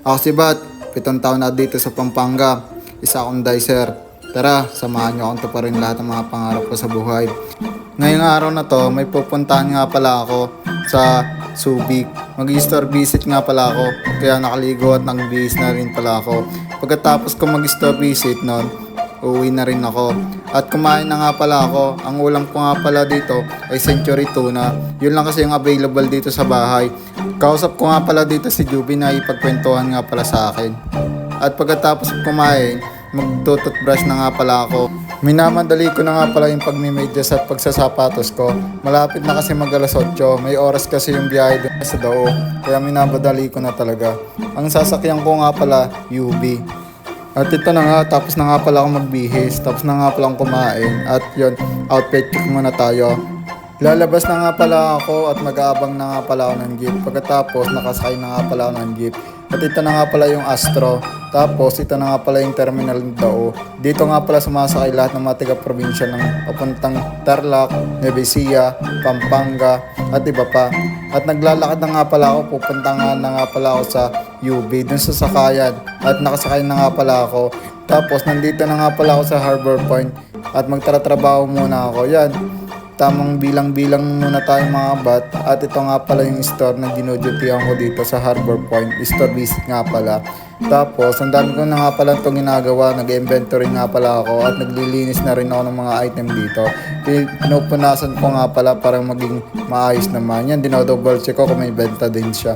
Ako si Bat, 7 taon na dito sa Pampanga. Isa akong dicer. Tara, samahan niyo akong tuparin lahat ng mga pangarap ko sa buhay. Ngayong araw na to, may pupuntahan nga pala ako sa Subic. Mag-store visit nga pala ako, kaya nakaligo at nagbihis na rin pala ako. Pagkatapos ko mag-store visit nun, uuwi na rin ako. At kumain na nga pala ako. Ang ulam ko nga pala dito ay century tuna. Yun lang kasi yung available dito sa bahay. Kausap ko nga pala dito si Juby na ipagkwentuhan nga pala sa akin. At pagkatapos kumain, magtututbrush na nga pala ako. Minamadali ko na nga pala yung pagmimedyas at pagsasapatos ko. Malapit na kasi mag alas 8. May oras kasi yung biyahe doon sa Dao. Kaya minamadali ko na talaga. Ang sasakyan ko nga pala, UB. At ito na nga, tapos na nga pala ako magbihis. Tapos na nga pala akong kumain. At yun, outfit check muna tayo. Lalabas na nga pala ako at mag-aabang na nga pala ako ng jeep. Pagkatapos, nakasakay na nga pala ako ng jeep. At ito na nga pala yung Astro. Tapos, ito na nga pala yung terminal ng Dao. Dito nga pala sumasakay lahat ng mga taga-probinsya ng papuntang Tarlac, Nueva Ecija, Pampanga, at iba pa. At naglalakad na nga pala ako, pupunta nga na nga pala ako sa UB, dun sa sakayan. At nakasakay na nga pala ako. Tapos, nandito na nga pala ako sa Harbor Point. At magtatrabaho muna ako. Yan. Tamang bilang-bilang muna tayo mga bat. At ito nga pala yung store na dinodutihan ko dito sa Harbor Point. Store visit nga pala. Tapos, ang dami ko na nga pala itong ginagawa. Nag-inventory nga pala ako at naglilinis na rin ako ng mga item dito. Pinupunasan ko nga pala para maging maayos naman. Yan, dinodouble check ko kung may benta din siya.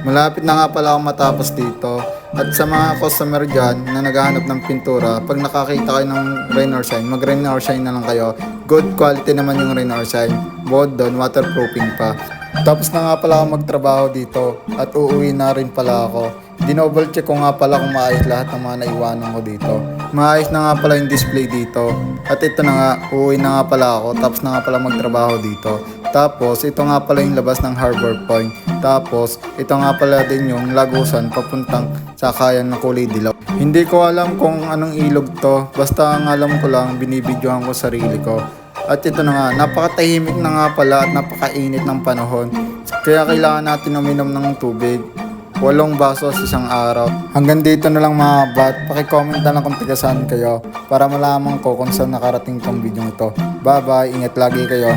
Malapit na nga pala ako matapos dito. At sa mga customer dyan na naghahanap ng pintura, pag nakakita kayo ng rain or shine, mag rain or shine na lang kayo. Good quality naman yung rain or shine. Bukod doon, waterproofing pa. Tapos na nga pala ako magtrabaho dito at uuwi na rin pala ako. Dinoble check ko nga pala kung maayos lahat ng mga naiwanan ko dito. Maayos na nga pala yung display dito. At ito na nga, uuwi na nga pala ako. Tapos na nga pala magtrabaho dito. Tapos, ito nga pala yung labas ng Harbor Point. Tapos, ito nga pala din yung lagusan papuntang sakayan ng kulay dilaw. Hindi ko alam kung anong ilog to. Basta ang alam ko lang, binibidyohan ko sarili ko. At ito na nga, napakatahimik na nga pala at napakainit ng panahon. Kaya kailangan natin uminom ng tubig. 8 baso sa isang araw. Hanggang dito na lang mga bat. Paki-comment na lang kung tiga saan kayo para malaman ko kung saan nakarating tong video ito. Bye bye, ingat lagi kayo.